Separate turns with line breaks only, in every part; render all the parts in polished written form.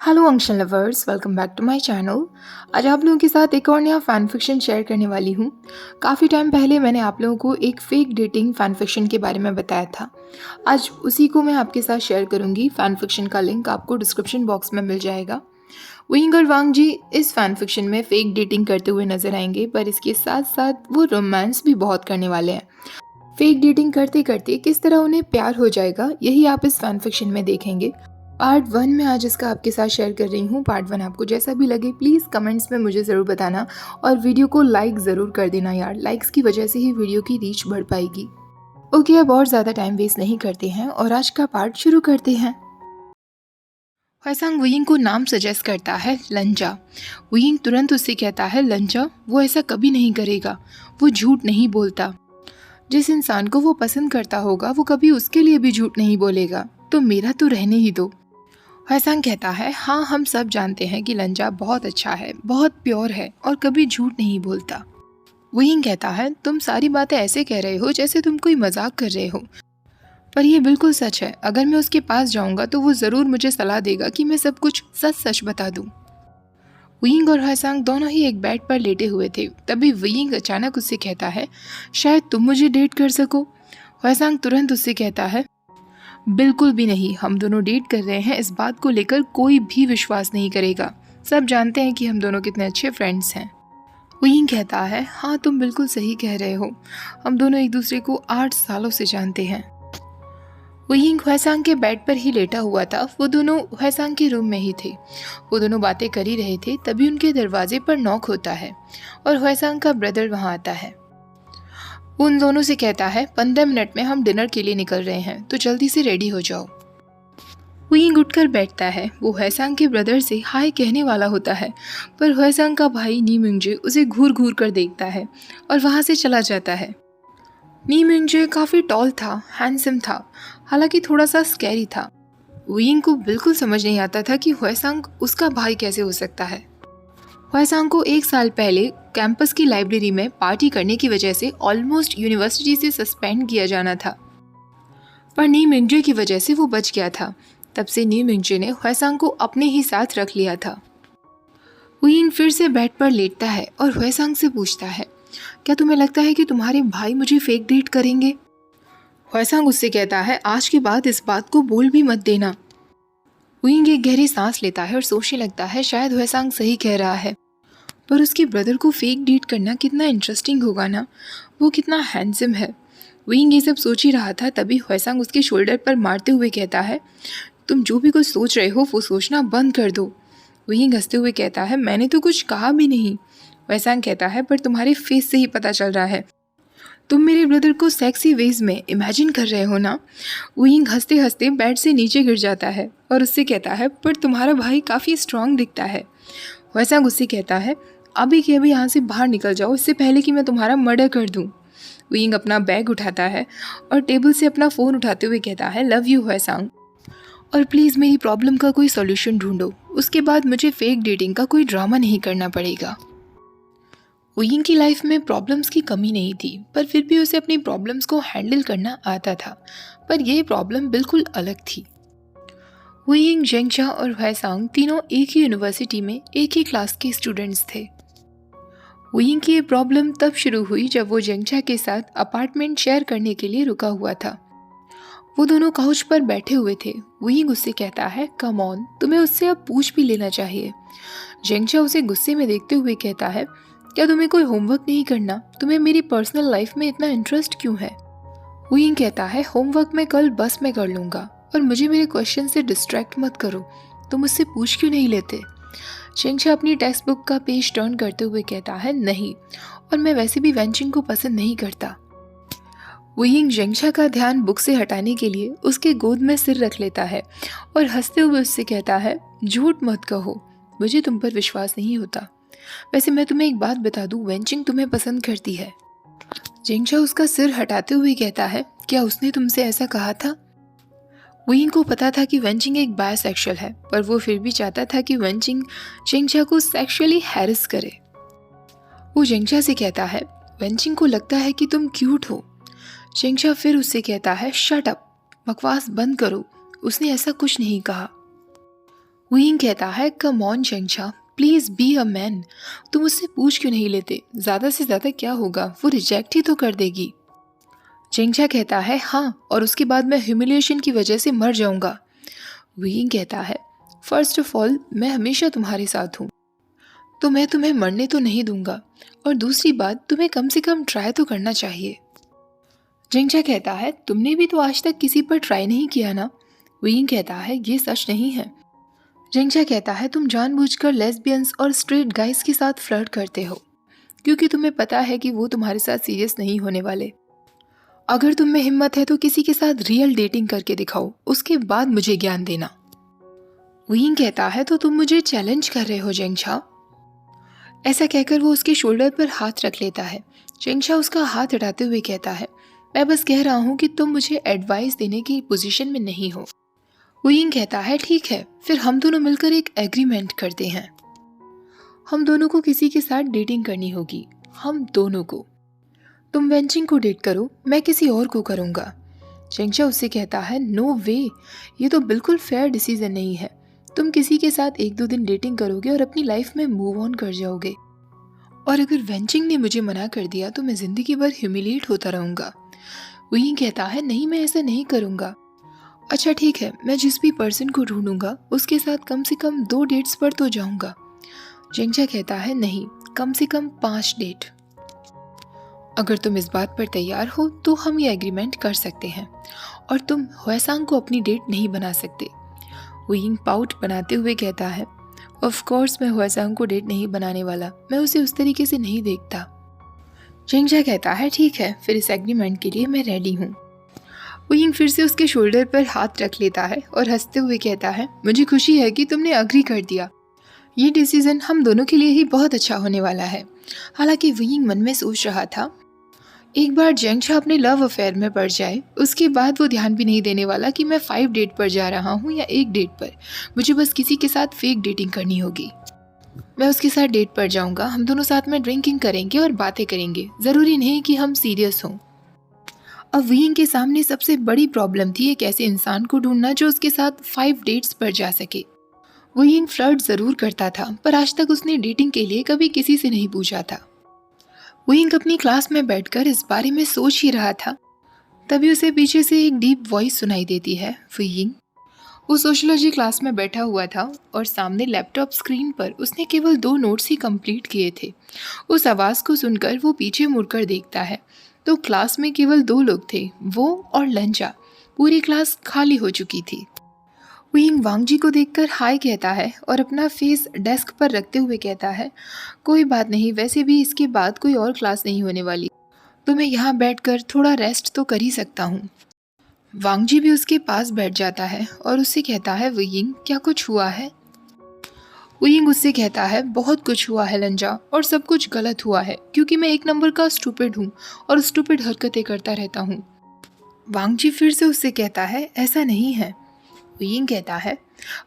Hello action lovers, welcome back to my channel. आज आप लोगों के साथ एक और नया फ़ैन फिक्शन शेयर करने वाली हूँ। काफ़ी टाइम पहले मैंने आप लोगों को एक फ़ेक डेटिंग फ़ैन फिक्शन के बारे में बताया था। आज उसी को मैं आपके साथ शेयर करूँगी। फ़ैन फिक्शन का लिंक आपको डिस्क्रिप्शन बॉक्स में मिल जाएगा। वुयिंग और वांग जी इस फ़ैन फिक्शन में फ़ेक डेटिंग करते हुए नजर आएंगे, पर इसके साथ साथ वो रोमांस भी बहुत करने वाले हैं। फेक डेटिंग करते करते किस तरह उन्हें प्यार हो जाएगा, यही आप इस फैन फिक्शन में देखेंगे। पार्ट 1 में आज इसका आपके साथ शेयर कर रही हूँ। पार्ट 1 आपको जैसा भी लगे प्लीज़ कमेंट्स में मुझे ज़रूर बताना और वीडियो को लाइक ज़रूर कर देना यार। लाइक्स की वजह से ही वीडियो की रीच बढ़ पाएगी। ओके, अब और ज़्यादा टाइम वेस्ट नहीं करते हैं और आज का पार्ट शुरू करते हैं। ह्वेसांग वुयिंग को नाम सजेस्ट करता है लंजा। वुयिंग तुरंत उससे कहता है लंजा वो ऐसा कभी नहीं करेगा, वो झूठ नहीं बोलता। जिस इंसान को वो पसंद करता होगा वो कभी उसके लिए भी झूठ नहीं बोलेगा, तो मेरा तो रहने ही दो। ह्वेसांग कहता है हाँ, हम सब जानते हैं कि लंजा बहुत अच्छा है, बहुत प्योर है और कभी झूठ नहीं बोलता। वुयिंग कहता है तुम सारी बातें ऐसे कह रहे हो जैसे तुम कोई मजाक कर रहे हो, पर ये बिल्कुल सच है। अगर मैं उसके पास जाऊंगा तो वो ज़रूर मुझे सलाह देगा कि मैं सब कुछ सच सच बता दूं। वुयिंग और ह्वेसांग दोनों ही एक बेड पर लेटे हुए थे। तभी वुयिंग अचानक उससे कहता है शायद तुम मुझे डेट कर सको। ह्वेसांग तुरंत उससे कहता है बिल्कुल भी नहीं, हम दोनों डेट कर रहे हैं, इस बात को लेकर कोई भी विश्वास नहीं करेगा। सब जानते हैं कि हम दोनों कितने अच्छे फ्रेंड्स हैं। वुयिंग कहता है हाँ, तुम बिल्कुल सही कह रहे हो, हम दोनों एक दूसरे को 8 सालों से जानते हैं। वुयिंग ह्वेसांग के बेड पर ही लेटा हुआ था। वो दोनों ह्वेसांग के रूम में ही थे। वो दोनों बातें कर ही रहे थे, तभी उनके दरवाजे पर नॉक होता है और ह्वेसांग का ब्रदर वहां आता है। वो उन दोनों से कहता है 15 मिनट में हम डिनर के लिए निकल रहे हैं, तो जल्दी से रेडी हो जाओ। वुयिंग उठकर बैठता है। वो ह्वेसांग के ब्रदर से हाय कहने वाला होता है, पर ह्वेसांग का भाई नी मिंगजे उसे घूर घूर कर देखता है और वहां से चला जाता है। नी मिंगजे काफ़ी टॉल था, हैंडसम था, हालांकि थोड़ा सा स्कैरी था। वुयिंग को बिल्कुल समझ नहीं आता था कि ह्वेसांग उसका भाई कैसे हो सकता है। ह्वेसांग को 1 साल पहले कैंपस की लाइब्रेरी में पार्टी करने की वजह से ऑलमोस्ट यूनिवर्सिटी से सस्पेंड किया जाना था, पर नी मिंगजे की वजह से वो बच गया था। तब से नी मिंगजे ने ह्वेसांग को अपने ही साथ रख लिया था। वुयिंग फिर से बेड पर लेटता है और ह्वेसांग से पूछता है क्या तुम्हें लगता है कि तुम्हारे भाई मुझे फेक डेट करेंगे? ह्वेसांग उससे कहता है आज के बाद इस बात को बोल भी मत देना। वुयिंग एक गहरी सांस लेता है और सोचने लगता है शायद ह्वेसांग सही कह रहा है, पर उसके ब्रदर को फेक डेट करना कितना इंटरेस्टिंग होगा ना, वो कितना हैंडसम है। वुयिंग ये सब सोच ही रहा था, तभी ह्वेसांग उसके शोल्डर पर मारते हुए कहता है तुम जो भी कुछ सोच रहे हो वो सोचना बंद कर दो। वुयिंग हंसते हुए कहता है मैंने तो कुछ कहा भी नहीं। ह्वेसांग कहता है पर तुम्हारे फेस से ही पता चल रहा है, तुम मेरे ब्रदर को सेक्सी वेज में इमेजिन कर रहे हो ना। वुयिंग हंसते हंसते बेड से नीचे गिर जाता है और उससे कहता है पर तुम्हारा भाई काफ़ी स्ट्रांग दिखता है। ह्वेसांग उससे कहता है अभी के अभी यहाँ से बाहर निकल जाओ, इससे पहले कि मैं तुम्हारा मर्डर कर दूँ। वुयिंग अपना बैग उठाता है और टेबल से अपना फ़ोन उठाते हुए कहता है लव यू ह्वेसांग, और प्लीज़ मेरी प्रॉब्लम का कोई सॉल्यूशन ढूंढो, उसके बाद मुझे फेक डेटिंग का कोई ड्रामा नहीं करना पड़ेगा। वुयिंग की लाइफ में प्रॉब्लम्स की कमी नहीं थी, पर फिर भी उसे अपनी प्रॉब्लम्स को हैंडल करना आता था, पर यह प्रॉब्लम बिल्कुल अलग थी। वुयिंग, जेंगशा और ह्वेसांग तीनों एक ही यूनिवर्सिटी में एक ही क्लास के स्टूडेंट्स थे। वुयिंग की ये प्रॉब्लम तब शुरू हुई जब वो जेंगशा के साथ अपार्टमेंट शेयर करने के लिए रुका हुआ था। वो दोनों काउच पर बैठे हुए थे। वुयिंग उससे कहता है कम ऑन, तुम्हें उससे अब पूछ भी लेना चाहिए। जेंगशा उसे गुस्से में देखते हुए कहता है क्या तुम्हें कोई होमवर्क नहीं करना, तुम्हें मेरी पर्सनल लाइफ में इतना इंटरेस्ट क्यों है? वुयिंग कहता है होमवर्क मैं कल बस में कर लूँगा, और मुझे मेरे क्वेश्चन से डिस्ट्रैक्ट मत करो, तुम मुझसे पूछ क्यों नहीं लेते? जेंगशा अपनी टेक्स्ट बुक का पेज टर्न करते हुए कहता है नहीं, और मैं वैसे भी वेंचिंग को पसंद नहीं करता। वुयिंग जेंगशा का ध्यान बुक से हटाने के लिए उसके गोद में सिर रख लेता है और हंसते हुए उससे कहता है झूठ मत कहो, मुझे तुम पर विश्वास नहीं होता। वैसे मैं तुम्हें एक बात बता दूं, वेंचिंग तुम्हें पसंद करती है। जेंगशा उसका सिर हटाते हुए कहता है क्या उसने तुमसे ऐसा कहा था? वुयिंग को पता था कि वेंचिंग एक बायसेक्सुअल है, पर वो फिर भी चाहता था कि वेंचिंग जेंगशा को सेक्सुअली हैरेस करे। वो जेंगशा से कहता है वेंचिंग को लगता है कि तुम क्यूट हो। जेंगशा फिर उससे कहता है शट अप, बकवास बंद करो, उसने ऐसा कुछ नहीं कहा। विंग कहता है come on Chengcha, please be a man. तुम उससे पूछ क्यों नहीं लेते, ज्यादा से ज्यादा क्या होगा, वो रिजेक्ट ही तो कर देगी। चेंगछा कहता है हाँ, और उसके बाद मैं ह्यूमिलिएशन की वजह से मर जाऊंगा। विंग कहता है फर्स्ट ऑफ ऑल मैं हमेशा तुम्हारे साथ हूँ, तो मैं तुम्हें मरने तो नहीं दूंगा, और दूसरी बात तुम्हें कम से कम ट्राई तो करना चाहिए। चेंगछा कहता है तुमने भी तो आज तक किसी पर ट्राई नहीं किया ना। विंग कहता है ये सच नहीं है। चेंगछा कहता है तुम जानबूझकर लेस्बियंस और स्ट्रेट गाइस के साथ फ्लर्ट करते हो, क्योंकि तुम्हें पता है कि वो तुम्हारे साथ सीरियस नहीं होने वाले। अगर तुम में हिम्मत है तो किसी के साथ रियल डेटिंग करके दिखाओ, उसके बाद मुझे ज्ञान देना। विंग कहता है तो तुम मुझे चैलेंज कर रहे हो चेंगछा। ऐसा कहकर वो उसके शोल्डर पर हाथ रख लेता है। चेंगछा उसका हाथ हटाते हुए कहता है मैं बस कह रहा हूँ कि तुम मुझे एडवाइस देने की पोजीशन में नहीं हो। विंग कहता है ठीक है, फिर हम दोनों मिलकर एक एग्रीमेंट करते हैं। हम दोनों को किसी के साथ डेटिंग करनी होगी, हम दोनों को। तुम वेंचिंग को डेट करो, मैं किसी और को करूँगा। चेंगछा उससे कहता है नो वे, ये तो बिल्कुल फेयर डिसीजन नहीं है। तुम किसी के साथ 1-2 दिन डेटिंग करोगे और अपनी लाइफ में मूव ऑन कर जाओगे, और अगर वेंचिंग ने मुझे मना कर दिया तो मैं जिंदगी भर ह्यूमिलिएट होता रहूँगा। विंग कहता है नहीं, मैं ऐसा नहीं करूँगा। अच्छा ठीक है, मैं जिस भी पर्सन को ढूंढूंगा उसके साथ कम से कम 2 डेट्स पर तो जाऊंगा। चेंगछा कहता है नहीं, कम से कम 5 डेट। अगर तुम इस बात पर तैयार हो तो हम ये एग्रीमेंट कर सकते हैं, और तुम ह्वेसांग को अपनी डेट नहीं बना सकते। विंग पाउट बनाते हुए कहता है ऑफ कोर्स मैं ह्वेसांग को डेट नहीं बनाने वाला, मैं उसे उस तरीके से नहीं देखता। चेंगछा कहता है ठीक है, फिर इस एग्रीमेंट के लिए मैं रेडी हूँ। विंग फिर से उसके शोल्डर पर हाथ रख लेता है और हंसते हुए कहता है मुझे खुशी है कि तुमने अग्री कर दिया, ये डिसीजन हम दोनों के लिए ही बहुत अच्छा होने वाला है। हालांकि विंग मन में सोच रहा था एक बार चेंगछा अपने लव अफेयर में पड़ जाए, उसके बाद वो ध्यान भी नहीं देने वाला कि मैं 5 डेट पर जा रहा हूँ या 1 डेट पर। मुझे बस किसी के साथ फेक डेटिंग करनी होगी। मैं उसके साथ डेट पर जाऊंगा, हम दोनों साथ में ड्रिंकिंग करेंगे और बातें करेंगे, ज़रूरी नहीं कि हम सीरियस हों। अब विंग के सामने सबसे बड़ी प्रॉब्लम थी एक ऐसे इंसान को ढूंढना जो उसके साथ 5 डेट्स पर जा सके। विंग फ्लर्ट ज़रूर करता था, पर आज तक उसने डेटिंग के लिए कभी किसी से नहीं पूछा था। विंग अपनी क्लास में बैठकर इस बारे में सोच ही रहा था, तभी उसे पीछे से एक डीप वॉइस सुनाई देती है। विंग वो सोशियोलॉजी क्लास में बैठा हुआ था और सामने लैपटॉप स्क्रीन पर उसने केवल 2 नोट्स ही कंप्लीट किए थे। उस आवाज़ को सुनकर वो पीछे मुड़कर देखता है तो क्लास में केवल 2 लोग थे, वो और लंजा। पूरी क्लास खाली हो चुकी थी। विंग वांगजी को देखकर हाय कहता है और अपना फेस डेस्क पर रखते हुए कहता है कोई बात नहीं, वैसे भी इसके बाद कोई और क्लास नहीं होने वाली, तो मैं यहाँ बैठकर थोड़ा रेस्ट तो कर ही सकता हूँ। वांगजी भी उसके पास बैठ जाता है और उससे कहता है विंग क्या कुछ हुआ है। विंग उससे कहता है बहुत कुछ हुआ है लंजा, और सब कुछ गलत हुआ है क्योंकि मैं 1 नंबर का स्टूपिड हूँ और स्टूपिड हरकतें करता रहता हूँ। वांगजी फिर से उससे कहता है ऐसा नहीं है। विंग कहता है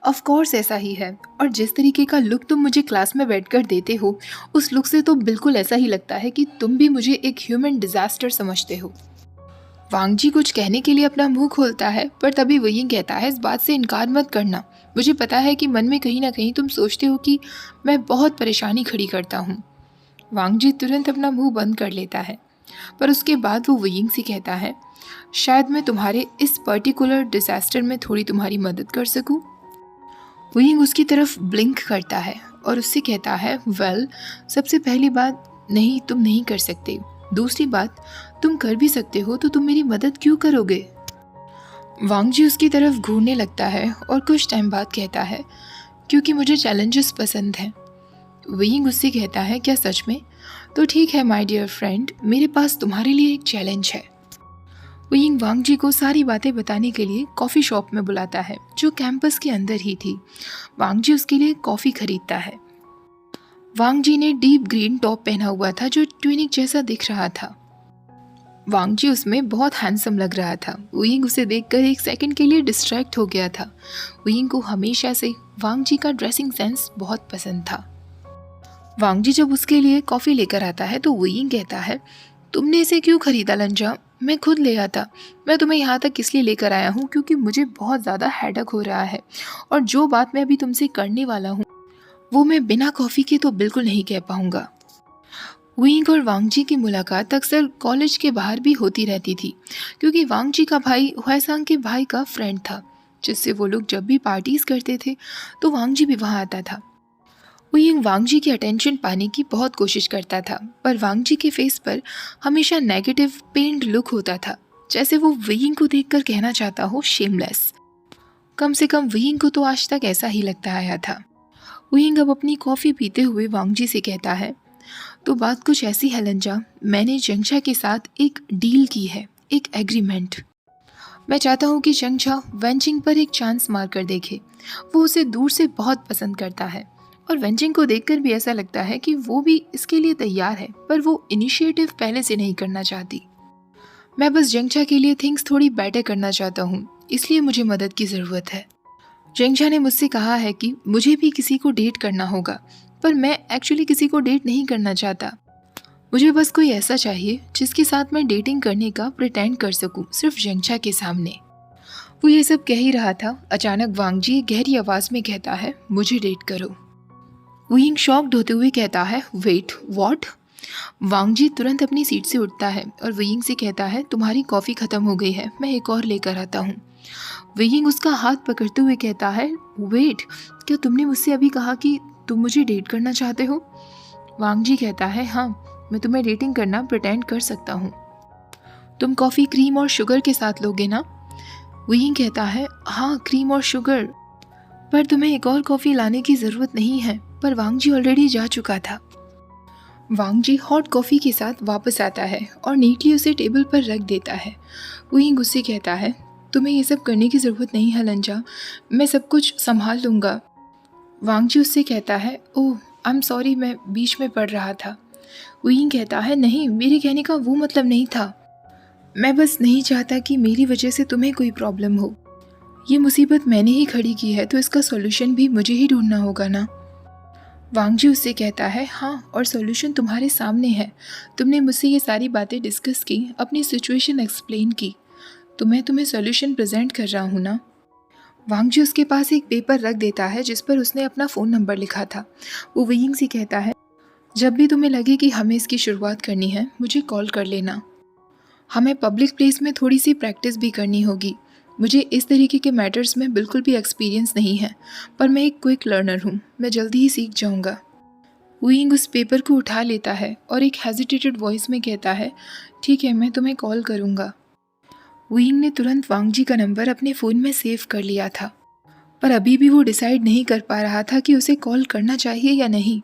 ऑफ कोर्स ऐसा ही है, और जिस तरीके का लुक तुम मुझे क्लास में बैठकर देते हो उस लुक से तो बिल्कुल ऐसा ही लगता है कि तुम भी मुझे एक ह्यूमन डिजास्टर समझते हो। वांगजी कुछ कहने के लिए अपना मुंह खोलता है, पर तभी विंग कहता है इस बात से इनकार मत करना, मुझे पता है कि मन में कहीं ना कहीं तुम सोचते हो कि मैं बहुत परेशानी खड़ी करता हूँ। वांगजी तुरंत अपना मुंह बंद कर लेता है, पर उसके बाद वो विंग से कहता है शायद मैं तुम्हारे इस पर्टिकुलर डिजास्टर में थोड़ी तुम्हारी मदद कर सकूं। विंग उसकी तरफ ब्लिंक करता है और उससे कहता है वेल, सबसे पहली बात नहीं, तुम नहीं कर सकते। दूसरी बात, तुम कर भी सकते हो तो तुम मेरी मदद क्यों करोगे। वांगजी उसकी तरफ घूरने लगता है और कुछ टाइम बाद कहता है क्योंकि मुझे चैलेंजेस पसंद हैं। विंग उससे कहता है क्या सच में? तो ठीक है माय डियर फ्रेंड, मेरे पास तुम्हारे लिए एक चैलेंज है। विंग वांगजी को सारी बातें बताने के लिए कॉफ़ी शॉप में बुलाता है जो कैंपस के अंदर ही थी। वांगजी उसके लिए कॉफ़ी खरीदता है। वांगजी ने डीप ग्रीन टॉप पहना हुआ था जो ट्यूनिक जैसा दिख रहा था। वांगजी उसमें बहुत हैंडसम लग रहा था। विंग उसे देखकर 1 सेकंड के लिए डिस्ट्रैक्ट हो गया था। विंग को हमेशा से वांगजी का ड्रेसिंग सेंस बहुत पसंद था। वांगजी जब उसके लिए कॉफ़ी लेकर आता है तो विंग कहता है तुमने इसे क्यों खरीदा लंजा? मैं खुद ले आता। मैं तुम्हें यहाँ तक इसलिए लेकर आया हूँ क्योंकि मुझे बहुत ज़्यादा हेडेक हो रहा है, और जो बात मैं अभी तुमसे करने वाला हूँ वो मैं बिना कॉफ़ी के तो बिल्कुल नहीं कह पाऊँगा। विंग और वांगजी की मुलाकात अक्सर कॉलेज के बाहर भी होती रहती थी, क्योंकि वांगजी का भाई हुएसांग के भाई का फ्रेंड था, जिससे वो लोग जब भी पार्टीज करते थे तो वांगजी भी वहाँ आता था। विंग वांगजी की अटेंशन पाने की बहुत कोशिश करता था, पर वांगजी के फेस पर हमेशा नेगेटिव पेंड लुक होता था, जैसे वो विंग को देखकर कहना चाहता हो शेमलेस। कम से कम विंग को तो आज तक ऐसा ही लगता आया था। विंग अब अपनी कॉफ़ी पीते हुए वांगजी से कहता है, तो बात कुछ ऐसी है लंजा, मैंने जंगशा के साथ एक डील की है, एक एग्रीमेंट। मैं चाहता हूँ कि जंगशा वेंचिंग पर एक चांस मार कर देखे। वो उसे दूर से बहुत पसंद करता है, और वेंचिंग को देखकर भी ऐसा लगता है कि वो भी इसके लिए तैयार है, पर वो इनिशिएटिव पहले से नहीं करना चाहती। मैं बस जंगशा के लिए थिंग्स थोड़ी बेटर करना चाहता हूँ, इसलिए मुझे मदद की ज़रूरत है। जंगशा ने मुझसे कहा है कि मुझे भी किसी को डेट करना होगा, पर मैं एक्चुअली किसी को डेट नहीं करना चाहता। मुझे बस कोई ऐसा चाहिए जिसके साथ मैं डेटिंग करने का प्रिटेंड कर सकूं, सिर्फ जंगशा के सामने। वो ये सब कह ही रहा था, अचानक वांगजी गहरी आवाज़ में कहता है, मुझे डेट करो। विंग शॉक्ड होते हुए कहता है, वेट व्हाट? वांगजी तुरंत अपनी सीट से उठता है और विंग से कहता है, तुम्हारी कॉफ़ी ख़त्म हो गई है, मैं एक और लेकर आता हूँ। विंग उसका हाथ पकड़ते हुए कहता है, वेट, क्या तुमने मुझसे अभी कहा कि तुम मुझे डेट करना चाहते हो? वांगजी कहता है, हाँ, मैं तुम्हें डेटिंग करना प्रिटेंड कर सकता हूँ। तुम कॉफ़ी क्रीम और शुगर के साथ लोगे ना? विंग कहता है, हाँ, क्रीम और शुगर, पर तुम्हें एक और कॉफ़ी लाने की ज़रूरत नहीं है, पर वांगजी ऑलरेडी जा चुका था। वांगजी हॉट कॉफ़ी के साथ वापस आता है और नीटली उसे टेबल पर रख देता है। विंग उससे कहता है, तुम्हें ये सब करने की ज़रूरत नहीं है लंजा, मैं सब कुछ संभाल लूँगा। वांगजी उससे कहता है, ओह आई एम सॉरी, मैं बीच में पढ़ रहा था। विंग कहता है, नहीं, मेरे कहने का वो मतलब नहीं था, मैं बस नहीं चाहता कि मेरी वजह से तुम्हें कोई प्रॉब्लम हो। ये मुसीबत मैंने ही खड़ी की है तो इसका सॉल्यूशन भी मुझे ही ढूंढना होगा ना। वांगजी उससे कहता है, हाँ, और सॉल्यूशन तुम्हारे सामने है। तुमने मुझसे ये सारी बातें डिस्कस की, अपनी सिचुएशन एक्सप्लेन की, तो मैं तुम्हें सॉल्यूशन प्रेजेंट कर रहा हूँ ना। वांगजी उसके पास एक पेपर रख देता है जिस पर उसने अपना फ़ोन नंबर लिखा था। वो विंग से कहता है, जब भी तुम्हें लगे कि हमें इसकी शुरुआत करनी है, मुझे कॉल कर लेना। हमें पब्लिक प्लेस में थोड़ी सी प्रैक्टिस भी करनी होगी। मुझे इस तरीके के मैटर्स में बिल्कुल भी एक्सपीरियंस नहीं है, पर मैं एक क्विक लर्नर हूँ, मैं जल्दी ही सीख जाऊँगा। विंग उस पेपर को उठा लेता है और एक हेजिटेटेड वॉइस में कहता है, ठीक है, मैं तुम्हें कॉल करूँगा। विंग ने तुरंत वांगजी का नंबर अपने फ़ोन में सेव कर लिया था, पर अभी भी वो डिसाइड नहीं कर पा रहा था कि उसे कॉल करना चाहिए या नहीं।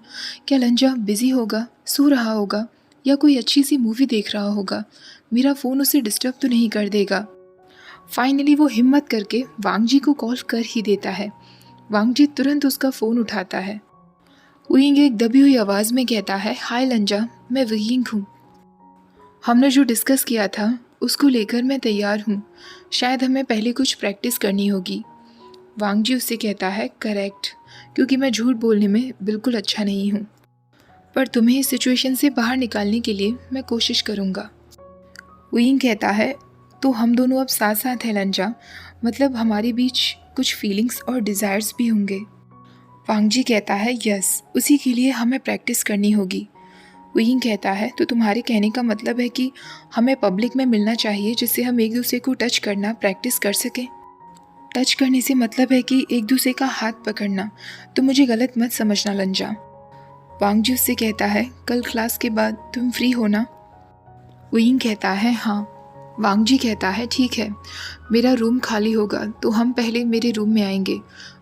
क्या लंजा बिजी होगा, सो रहा होगा, या कोई अच्छी सी मूवी देख रहा होगा? मेरा फ़ोन उसे डिस्टर्ब तो नहीं कर देगा? फाइनली वो हिम्मत करके वांगजी को कॉल कर ही देता है। वांगजी तुरंत उसका फ़ोन उठाता है। विंग एक दबी हुई आवाज़ में कहता है, हाय लंजा, मैं विंग हूँ। हमने जो डिस्कस किया था उसको लेकर मैं तैयार हूँ। शायद हमें पहले कुछ प्रैक्टिस करनी होगी। वांगजी उससे कहता है, करेक्ट, क्योंकि मैं झूठ बोलने में बिल्कुल अच्छा नहीं हूँ, पर तुम्हें इस सिचुएशन से बाहर निकालने के लिए मैं कोशिश करूँगा। विंग कहता है, तो हम दोनों अब साथ साथ हैं लंजा, मतलब हमारे बीच कुछ फीलिंग्स और डिज़ायर्स भी होंगे। वांगजी कहता है, यस, उसी के लिए हमें प्रैक्टिस करनी होगी। विंग कहता है, तो तुम्हारे कहने का मतलब है कि हमें पब्लिक में मिलना चाहिए जिससे हम एक दूसरे को टच करना प्रैक्टिस कर सकें? टच करने से मतलब है कि एक दूसरे का हाथ पकड़ना, तो मुझे गलत मत समझना लंजा। वांगजी उससे कहता है, कल क्लास के बाद तुम फ्री हो ना? विंग कहता है, हाँ। वांगजी कहता है, ठीक है, मेरा रूम खाली होगा तो हम पहले मेरे रूम में आएंगे,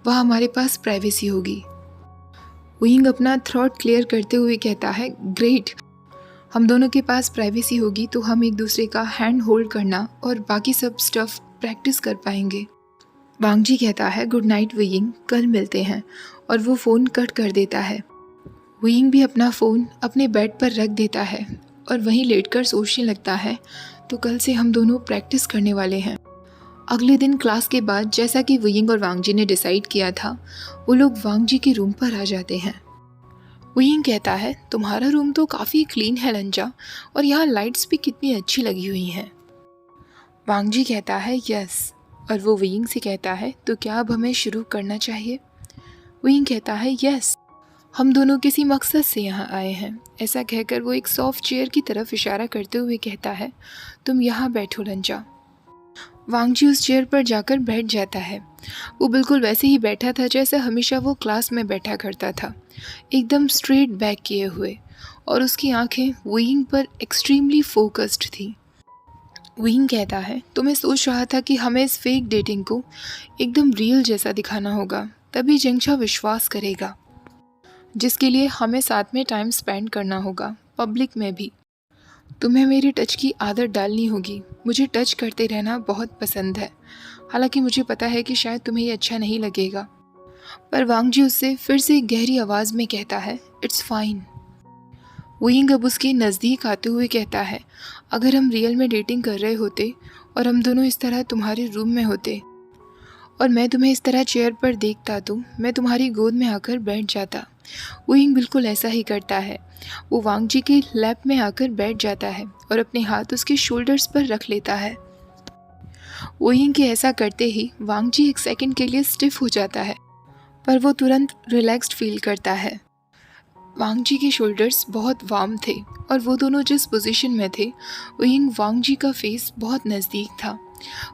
वहाँ हमारे पास प्राइवेसी होगी। विंग अपना थ्रॉट क्लियर करते हुए कहता है, ग्रेट, हम दोनों के पास प्राइवेसी होगी तो हम एक दूसरे का हैंड होल्ड करना और बाकी सब स्टफ प्रैक्टिस कर पाएंगे। वांगजी कहता है, गुड नाइट विंग, कल मिलते हैं, और वो फ़ोन कट कर देता है। विंग भी अपना फ़ोन अपने बेड पर रख देता है और वहीं लेटकर सोचने लगता है, तो कल से हम दोनों प्रैक्टिस करने वाले हैं। अगले दिन क्लास के बाद, जैसा कि विंग और वांगजी ने डिसाइड किया था, वो लोग वांगजी के रूम पर आ जाते हैं। विंग कहता है, तुम्हारा रूम तो काफ़ी क्लीन है लंजा, और यहाँ लाइट्स भी कितनी अच्छी लगी हुई हैं। वांग जी कहता है यस, और वो वुयिंग से कहता है तो क्या अब हमें शुरू करना चाहिए। वुयिंग कहता है यस, हम दोनों किसी मकसद से यहाँ आए हैं। ऐसा कहकर वो एक सॉफ्ट चेयर की तरफ इशारा करते हुए कहता है तुम यहाँ बैठो लंजा। वांग जी उस चेयर पर जाकर बैठ जाता है। वो बिल्कुल वैसे ही बैठा था जैसे हमेशा वो क्लास में बैठा करता था, एकदम स्ट्रेट बैक किए हुए, और उसकी आंखें वुयिंग पर एक्सट्रीमली फोकस्ड थी। वुयिंग कहता है तो मैं सोच रहा था कि हमें इस फेक डेटिंग को एकदम रियल जैसा दिखाना होगा, तभी जिंगशा विश्वास करेगा, जिसके लिए हमें साथ में टाइम स्पेंड करना होगा, पब्लिक में भी। तुम्हें मेरी टच की आदत डालनी होगी। मुझे टच करते रहना बहुत पसंद है, हालांकि मुझे पता है कि शायद तुम्हें ये अच्छा नहीं लगेगा। पर वांग जी उससे फिर से गहरी आवाज़ में कहता है इट्स फाइन। वुयिंग अब उसके नज़दीक आते हुए कहता है अगर हम रियल में डेटिंग कर रहे होते और हम दोनों इस तरह तुम्हारे रूम में होते और मैं तुम्हें इस तरह चेयर पर देखता तो मैं तुम्हारी गोद में आकर बैठ जाता। वुयिंग बिल्कुल ऐसा ही करता है। वो वांग जी के लैप में आकर बैठ जाता है और अपने हाथ उसके शोल्डर्स पर रख लेता है। वुयिंग के ऐसा करते ही वांग जी एक सेकंड के लिए स्टिफ हो जाता है, पर वो तुरंत रिलैक्स्ड फील करता है। वांग जी के शोल्डर्स बहुत वार्म थे और वो दोनों जिस पोजीशन में थे, वुयिंग वांग जी का फेस बहुत नज़दीक था।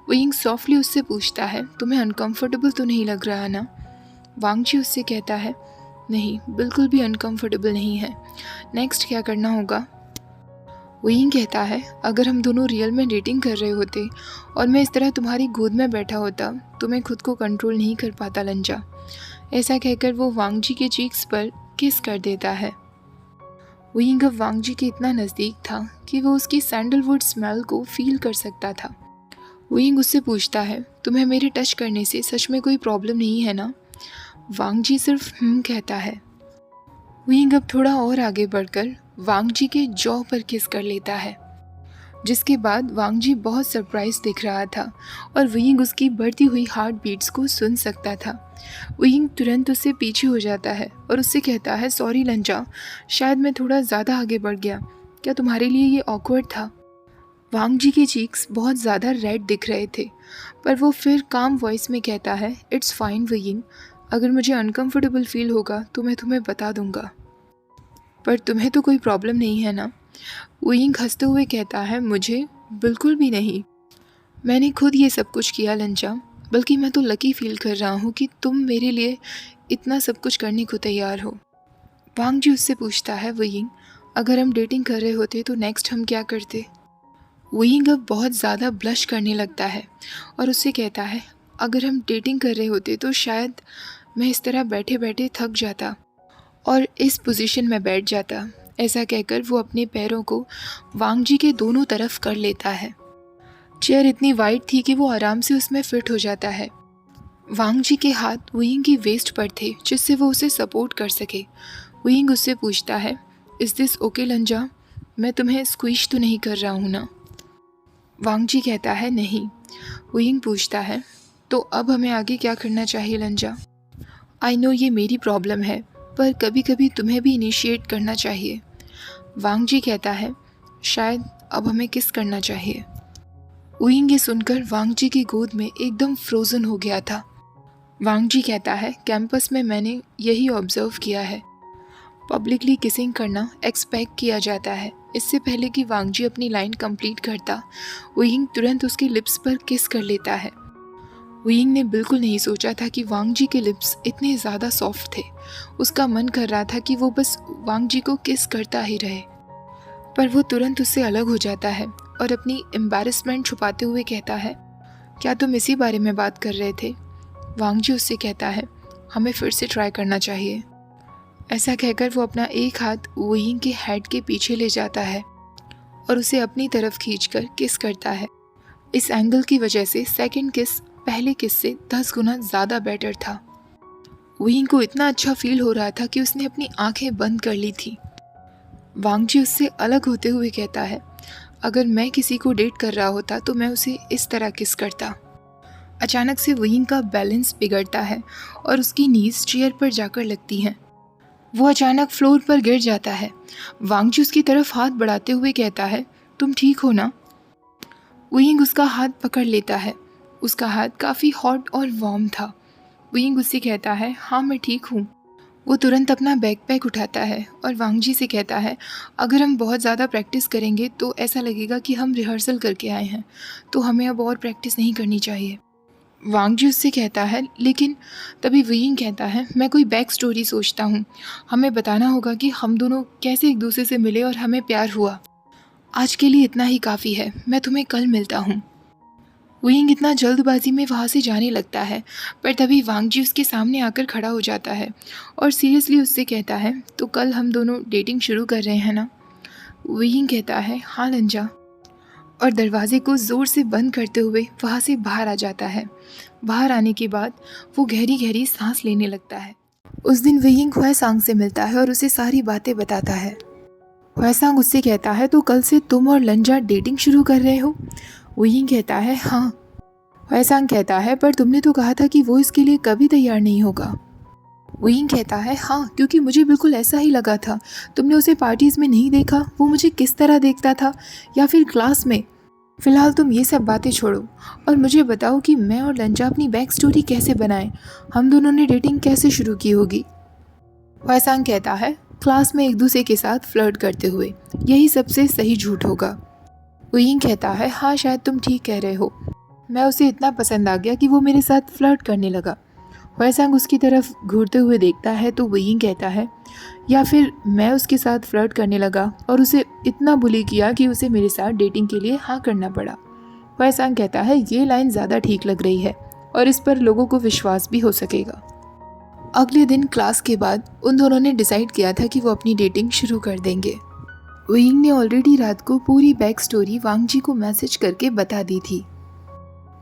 वुयिंग सॉफ्टली उससे पूछता है तुम्हें अनकंफर्टेबल तो नहीं लग रहा ना। वांग जी उससे कहता है नहीं, बिल्कुल भी अनकंफर्टेबल नहीं है। नेक्स्ट क्या करना होगा। वुयिंग कहता है अगर हम दोनों रियल में डेटिंग कर रहे होते और मैं इस तरह तुम्हारी गोद में बैठा होता तो मैं खुद को कंट्रोल नहीं कर पाता लंजा। ऐसा कहकर वो वांग जी के चीक्स पर किस कर देता है। वुयिंग अब वांग जी के इतना नज़दीक था कि वो उसकी सैंडलवुड स्मेल को फील कर सकता था। वुयिंग उससे पूछता है तुम्हें मेरे टच करने से सच में कोई प्रॉब्लम नहीं है ना। वांग जी सिर्फ कहता है। वुयिंग अब थोड़ा और आगे बढ़कर वांग जी के जॉ पर किस कर लेता है, जिसके बाद वांग जी बहुत सरप्राइज दिख रहा था और वुयिंग उसकी बढ़ती हुई हार्ट बीट्स को सुन सकता था। वुयिंग तुरंत उससे पीछे हो जाता है और उससे कहता है सॉरी लंजा, शायद मैं थोड़ा ज़्यादा आगे बढ़ गया। क्या तुम्हारे लिए ये ऑकवर्ड था। वांग जी के चीक्स बहुत ज़्यादा रेड दिख रहे थे, पर वो फिर काम वॉइस में कहता है इट्स फाइन वुयिंग, अगर मुझे अनकंफर्टेबल फील होगा तो मैं तुम्हें बता दूंगा, पर तुम्हें तो कोई प्रॉब्लम नहीं है ना। वुयिंग हंसते हुए कहता है मुझे बिल्कुल भी नहीं, मैंने खुद ये सब कुछ किया लंचा, बल्कि मैं तो लकी फील कर रहा हूँ कि तुम मेरे लिए इतना सब कुछ करने को तैयार हो। वांग जी उससे पूछता है वुयिंग अगर हम डेटिंग कर रहे होते तो नेक्स्ट हम क्या करते। वुयिंग अब बहुत ज़्यादा ब्लश करने लगता है और उससे कहता है अगर हम डेटिंग कर रहे होते तो शायद मैं इस तरह बैठे बैठे थक जाता और इस पोजीशन में बैठ जाता। ऐसा कहकर वो अपने पैरों को वांग जी के दोनों तरफ कर लेता है। चेयर इतनी वाइड थी कि वो आराम से उसमें फिट हो जाता है। वांग जी के हाथ वुयिंग की वेस्ट पर थे जिससे वो उसे सपोर्ट कर सके। वुयिंग उससे पूछता है इज़ दिस ओके लंजा, मैं तुम्हें स्क्वीश तो नहीं कर रहा हूँ ना। वांग जी कहता है नहीं। वुयिंग पूछता है तो अब हमें आगे क्या करना चाहिए लंजा। आई नो ये मेरी प्रॉब्लम है, पर कभी कभी तुम्हें भी इनिशिएट करना चाहिए। वांग जी कहता है शायद अब हमें किस करना चाहिए। वुयिंग ये सुनकर वांग जी की गोद में एकदम फ्रोज़न हो गया था। वांग जी कहता है कैंपस में मैंने यही ऑब्जर्व किया है, पब्लिकली किसिंग करना एक्सपेक्ट किया जाता है। इससे पहले कि वांग जी अपनी लाइन कंप्लीट करता, वुयिंग तुरंत उसके लिप्स पर किस कर लेता है। वुयिंग ने बिल्कुल नहीं सोचा था कि वांग जी के लिप्स इतने ज़्यादा सॉफ्ट थे। उसका मन कर रहा था कि वो बस वांग जी को किस करता ही रहे, पर वो तुरंत उससे अलग हो जाता है और अपनी एम्बैरेसमेंट छुपाते हुए कहता है क्या तुम इसी बारे में बात कर रहे थे। वांग जी उससे कहता है हमें फिर से ट्राई करना चाहिए। ऐसा कहकर वो अपना एक हाथ वुयिंग के हेड के पीछे ले जाता है और उसे अपनी तरफ खींचकर किस करता है। इस एंगल की वजह से सेकंड किस पहले किस से 10 गुना ज़्यादा बेटर था। वुयिंग को इतना अच्छा फील हो रहा था कि उसने अपनी आंखें बंद कर ली थी। वांग जी उससे अलग होते हुए कहता है अगर मैं किसी को डेट कर रहा होता तो मैं उसे इस तरह किस करता। अचानक से वुयिंग का बैलेंस बिगड़ता है और उसकी नीज चेयर पर जाकर लगती हैं। वो अचानक फ्लोर पर गिर जाता है। वांग जी उसकी तरफ हाथ बढ़ाते हुए कहता है तुम ठीक हो ना। वुयिंग उसका हाथ पकड़ लेता है। उसका हाथ काफ़ी हॉट और वार्म था। वुयिंग उससे कहता है, हाँ मैं ठीक हूँ। वो तुरंत अपना बैकपैक उठाता है और वांगजी से कहता है, अगर हम बहुत ज़्यादा प्रैक्टिस करेंगे तो ऐसा लगेगा कि हम रिहर्सल करके आए हैं, तो हमें अब और प्रैक्टिस नहीं करनी चाहिए। वांगजी उससे कहता है, लेकिन तभी वुयिंग कहता है, मैं कोई बैक स्टोरी सोचता हूँ। हमें बताना होगा कि हम दोनों कैसे एक दूसरे से मिले और हमें प्यार हुआ। आज के लिए इतना ही काफ़ी है, मैं तुम्हें कल मिलता हूँ। वुयिंग इतना जल्दबाजी में वहाँ से जाने लगता है, पर तभी वांगजी उसके सामने आकर खड़ा हो जाता है और सीरियसली उससे कहता है, तो कल हम दोनों डेटिंग शुरू कर रहे हैं ना? वुयिंग कहता है, हाँ लंजा, और दरवाजे को ज़ोर से बंद करते हुए वहाँ से बाहर आ जाता है। बाहर आने के बाद वो गहरी गहरी सांस लेने लगता है। उस दिन वुयिंग ह्वेसांग से मिलता है और उसे सारी बातें बताता है। ह्वेसांग उससे कहता है, तो कल से तुम और लंजा डेटिंग शुरू कर रहे हो? वुयिंग कहता है, हाँ। ह्वेसांग कहता है, पर तुमने तो कहा था कि वो इसके लिए कभी तैयार नहीं होगा। वुयिंग कहता है, हाँ, क्योंकि मुझे बिल्कुल ऐसा ही लगा था। तुमने उसे पार्टीज़ में नहीं देखा, वो मुझे किस तरह देखता था, या फिर क्लास में। फ़िलहाल तुम ये सब बातें छोड़ो और मुझे बताओ कि मैं और लंजा अपनी बैक स्टोरी कैसे बनाएं। हम दोनों ने डेटिंग कैसे शुरू की होगी? ह्वेसांग कहता है, क्लास में एक दूसरे के साथ फ्लर्ट करते हुए। यही सबसे सही झूठ होगा। वुयिंग कहता है, हाँ शायद तुम ठीक कह रहे हो। मैं उसे इतना पसंद आ गया कि वो मेरे साथ फ्लर्ट करने लगा। ह्वेसांग उसकी तरफ घूरते हुए देखता है तो वुयिंग कहता है, या फिर मैं उसके साथ फ्लर्ट करने लगा और उसे इतना बुली किया कि उसे मेरे साथ डेटिंग के लिए हाँ करना पड़ा। ह्वेसांग कहता है, ये लाइन ज़्यादा ठीक लग रही है और इस पर लोगों को विश्वास भी हो सकेगा। अगले दिन क्लास के बाद उन दोनों ने डिसाइड किया था कि वो अपनी डेटिंग शुरू कर देंगे। वुयिंग ने ऑलरेडी रात को पूरी बैक स्टोरी वांगजी को मैसेज करके बता दी थी।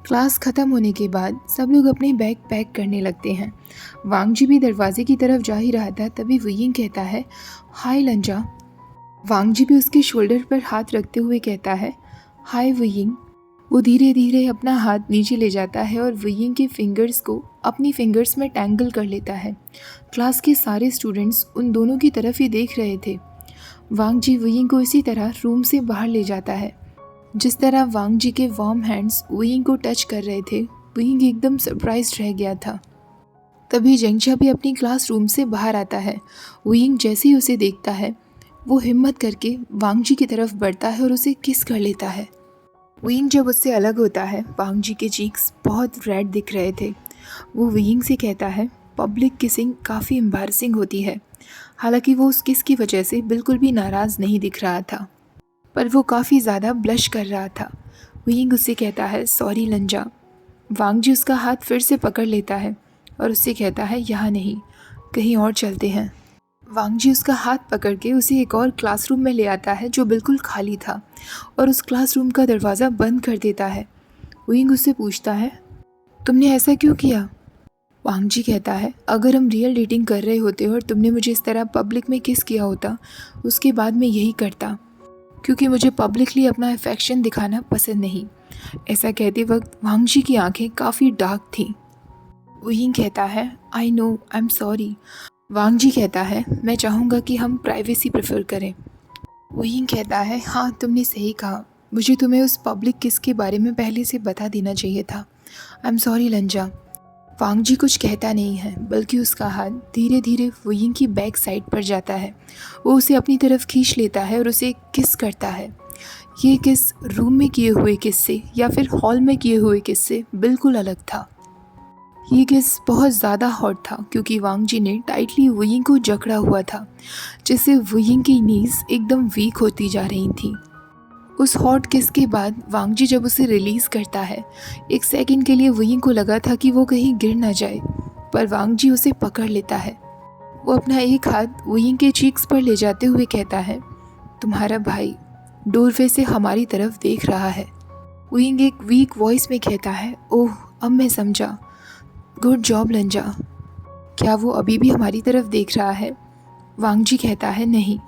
क्लास ख़त्म होने के बाद सब लोग अपने बैग पैक करने लगते हैं। वांगजी भी दरवाजे की तरफ जा ही रहा था, तभी वुयिंग कहता है, हाय लंजा। वांगजी भी उसके शोल्डर पर हाथ रखते हुए कहता है, हाय वुयिंग। वो धीरे धीरे अपना हाथ नीचे ले जाता है और वुयिंग के फिंगर्स को अपनी फिंगर्स में टैंगल कर लेता है। क्लास के सारे स्टूडेंट्स उन दोनों की तरफ ही देख रहे थे। वांगजी वुयिंग को इसी तरह रूम से बाहर ले जाता है। जिस तरह वांगजी के वार्म हैंड्स वुयिंग को टच कर रहे थे, वुयिंग एकदम सरप्राइज्ड रह गया था। तभी जेंगशा भी अपनी क्लासरूम से बाहर आता है। वुयिंग जैसे ही उसे देखता है, वो हिम्मत करके वांगजी की तरफ बढ़ता है और उसे किस कर लेता है। वुयिंग जब उससे अलग होता है, वांगजी के चीक्स बहुत रेड दिख रहे थे। वो वुयिंग से कहता है, पब्लिक किसिंग काफ़ी एम्बारसिंग होती है। हालांकि वो उस किस की वजह से बिल्कुल भी नाराज़ नहीं दिख रहा था, पर वो काफ़ी ज़्यादा ब्लश कर रहा था। वुयिंग उससे कहता है, सॉरी लंजा। वांगजी उसका हाथ फिर से पकड़ लेता है और उससे कहता है, यहाँ नहीं, कहीं और चलते हैं। वांगजी उसका हाथ पकड़ के उसे एक और क्लासरूम में ले आता है जो बिल्कुल खाली था, और उस क्लासरूम का दरवाज़ा बंद कर देता है। वुयिंग उससे पूछता है, तुमने ऐसा क्यों किया? वांगजी कहता है, अगर हम रियल डेटिंग कर रहे होते और तुमने मुझे इस तरह पब्लिक में किस किया होता, उसके बाद मैं यही करता, क्योंकि मुझे पब्लिकली अपना अफेक्शन दिखाना पसंद नहीं। ऐसा कहते वक्त वांगजी की आंखें काफ़ी डार्क थीं। वुयिंग कहता है, I know, I am sorry. Wangji कहता है, मैं चाहूँगा कि हम प्राइवेसी प्रेफर करें। वुयिंग कहता है, हाँ तुमने सही कहा, मुझे तुम्हें उस पब्लिक किस के बारे में पहले से बता देना चाहिए था। आई एम सॉरी लंजा। वांगजी कुछ कहता नहीं है, बल्कि उसका हाथ धीरे धीरे वुयिंग की बैक साइड पर जाता है। वो उसे अपनी तरफ खींच लेता है और उसे किस करता है। ये किस रूम में किए हुए किस से या फिर हॉल में किए हुए किस से बिल्कुल अलग था। ये किस बहुत ज़्यादा हॉट था, क्योंकि वांगजी ने टाइटली वुयिंग को जकड़ा हुआ था, जिससे वुयिंग की नीज़ एकदम वीक होती जा रही थी। उस हॉट किस के बाद वांगजी जब उसे रिलीज़ करता है, एक सेकंड के लिए वुयिंग को लगा था कि वो कहीं गिर ना जाए, पर वांगजी उसे पकड़ लेता है। वो अपना एक हाथ वुयिंग के चीक्स पर ले जाते हुए कहता है, तुम्हारा भाई डोरवे से हमारी तरफ देख रहा है। वुयिंग एक वीक वॉइस में कहता है, ओह अब मैं समझा, गुड जॉब लंजा। क्या वो अभी भी हमारी तरफ देख रहा है? वांगजी कहता है, नहीं,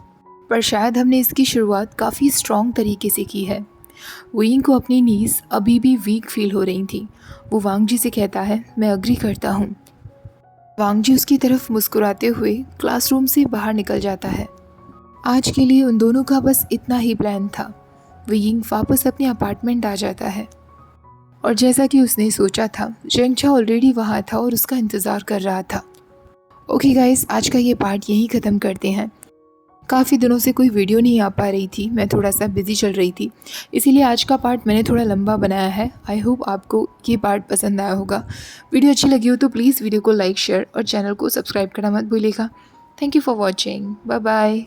पर शायद हमने इसकी शुरुआत काफ़ी स्ट्रॉन्ग तरीके से की है। वुयिंग को अपनी नीज़ अभी भी वीक फील हो रही थी। वो वांगजी से कहता है, मैं अग्री करता हूँ। वांगजी उसकी तरफ मुस्कुराते हुए क्लासरूम से बाहर निकल जाता है। आज के लिए उन दोनों का बस इतना ही प्लान था। वो यिंग वापस अपने अपार्टमेंट आ जाता है और जैसा कि उसने सोचा था, जेंगछा ऑलरेडी वहाँ था और उसका इंतज़ार कर रहा था। ओके गाइस, आज का ये पार्ट यहीं ख़त्म करते हैं। काफ़ी दिनों से कोई वीडियो नहीं आ पा रही थी, मैं थोड़ा सा बिज़ी चल रही थी, इसीलिए आज का पार्ट मैंने थोड़ा लंबा बनाया है। आई होप आपको ये पार्ट पसंद आया होगा। वीडियो अच्छी लगी हो तो प्लीज़ वीडियो को लाइक, शेयर और चैनल को सब्सक्राइब करना मत भूलिएगा। Thank you for watching. Bye bye.